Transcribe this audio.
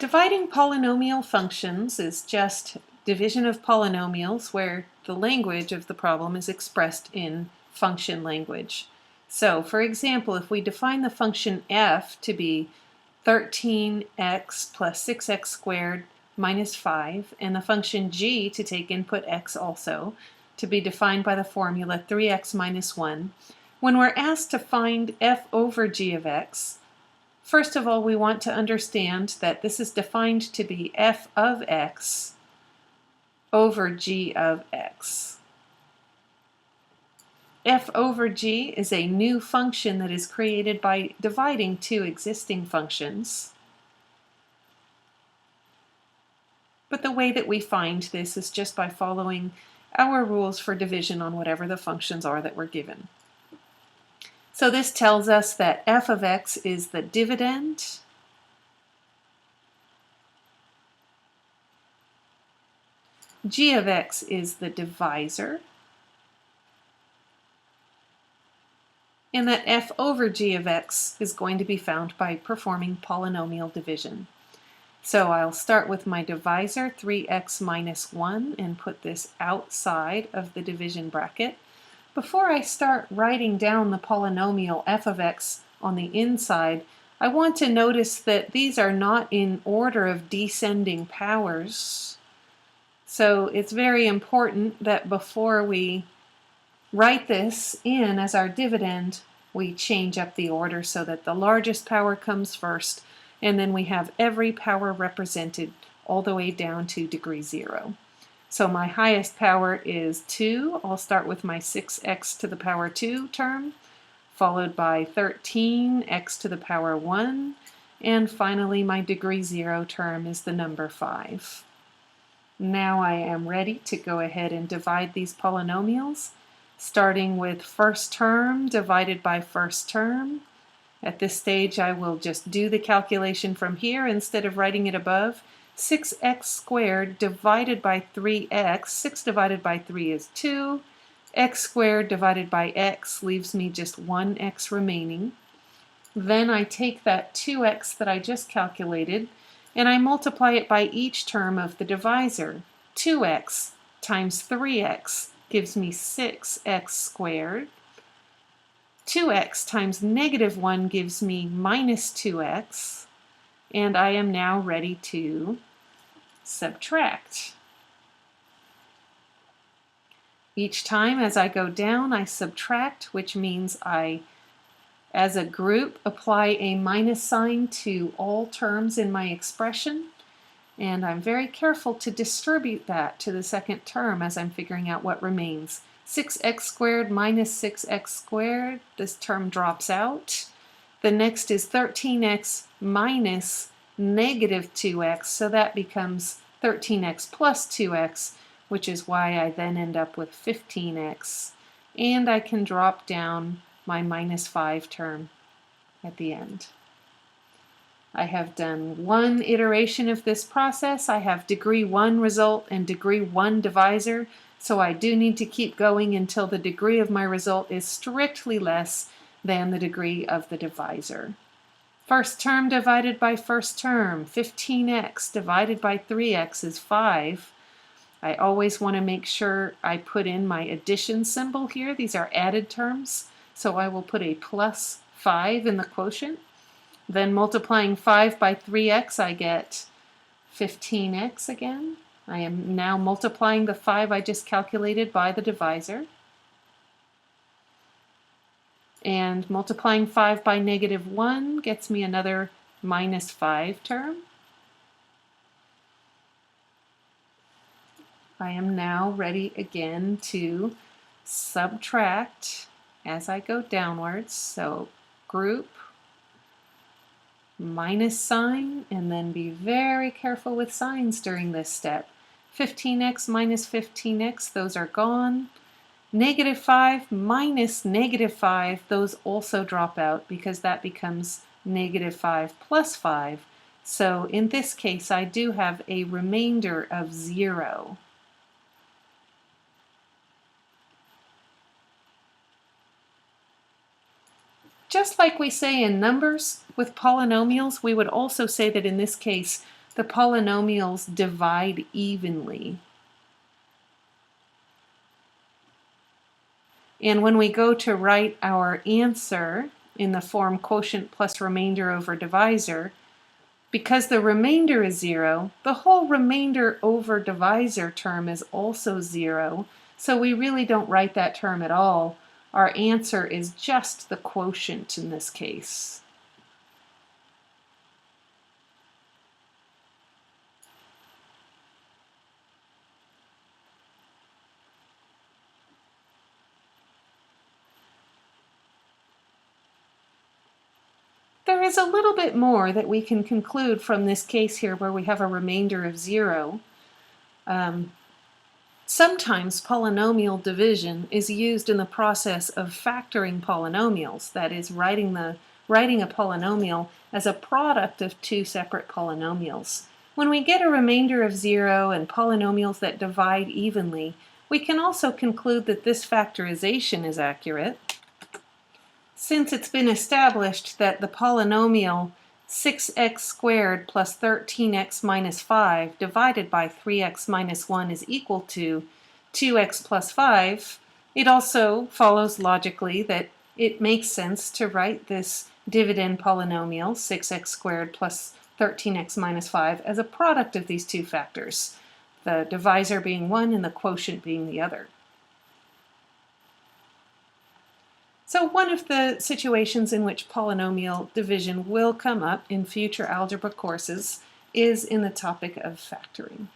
Dividing polynomial functions is just division of polynomials where the language of the problem is expressed in function language. So, for example, if we define the function f to be 13x plus 6x squared minus 5, and the function g to take input x also, to be defined by the formula 3x minus 1, when we're asked to find f over g of x, first of all, we want to understand that this is defined to be f of x over g of x. F over g is a new function that is created by dividing two existing functions. But the way that we find this is just by following our rules for division on whatever the functions are that we're given. So this tells us that f of x is the dividend g of x is the divisor, and that f over g of x is going to be found by performing polynomial division. So I'll start with my divisor, 3x minus 1, and put this outside of the division bracket. Before I start writing down the polynomial f of x on the inside, I want to notice that these are not in order of descending powers. So it's very important that before we write this in as our dividend, we change up the order so that the largest power comes first, and then we have every power represented all the way down to degree 0. So my highest power is 2. I'll start with my 6x to the power 2 term, followed by 13x to the power 1, and finally my degree 0 term is the number 5. Now I am ready to go ahead and divide these polynomials, starting with first term divided by first term. At this stage I will just do the calculation from here instead of writing it above. 6x squared divided by 3x, 6 divided by 3 is 2, x squared divided by x leaves me just 1x remaining. Then I take that 2x that I just calculated and I multiply it by each term of the divisor. 2x times 3x gives me 6x squared. 2x times negative 1 gives me minus 2x. And I am now ready to subtract. Each time as I go down, I subtract, which means I, as a group, apply a minus sign to all terms in my expression. And I'm very careful to distribute that to the second term as I'm figuring out what remains. 6x squared minus 6x squared, this term drops out. The next is 13x minus negative 2x, so that becomes 13x plus 2x, which is why I then end up with 15x. And I can drop down my minus 5 term at the end. I have done one iteration of this process. I have degree 1 result and degree 1 divisor, so I do need to keep going until the degree of my result is strictly less than the degree of the divisor. First term divided by first term, 15x divided by 3x is 5. I always want to make sure I put in my addition symbol here. These are added terms, so I will put a plus 5 in the quotient. Then multiplying 5 by 3x, I get 15x again. I am now multiplying the 5 I just calculated by the divisor. And multiplying 5 by negative 1 gets me another minus 5 term. I am now ready again to subtract as I go downwards. So group, minus sign, and then be very careful with signs during this step. 15x minus 15x, those are gone. Negative 5 minus negative 5, those also drop out because that becomes negative 5 plus 5. So in this case, I do have a remainder of 0. Just like we say in numbers with polynomials, we would also say that in this case the polynomials divide evenly. And when we go to write our answer in the form quotient plus remainder over divisor, because the remainder is 0, the whole remainder over divisor term is also 0, so we really don't write that term at all. Our answer is just the quotient in this case. There is a little bit more that we can conclude from this case here where we have a remainder of 0. Sometimes polynomial division is used in the process of factoring polynomials, that is, writing a polynomial as a product of two separate polynomials. When we get a remainder of 0 and polynomials that divide evenly, we can also conclude that this factorization is accurate, since it's been established that the polynomial 6x squared plus 13x minus 5 divided by 3x minus 1 is equal to 2x plus 5, it also follows logically that it makes sense to write this dividend polynomial 6x squared plus 13x minus 5 as a product of these two factors, the divisor being one and the quotient being the other. So one of the situations in which polynomial division will come up in future algebra courses is in the topic of factoring.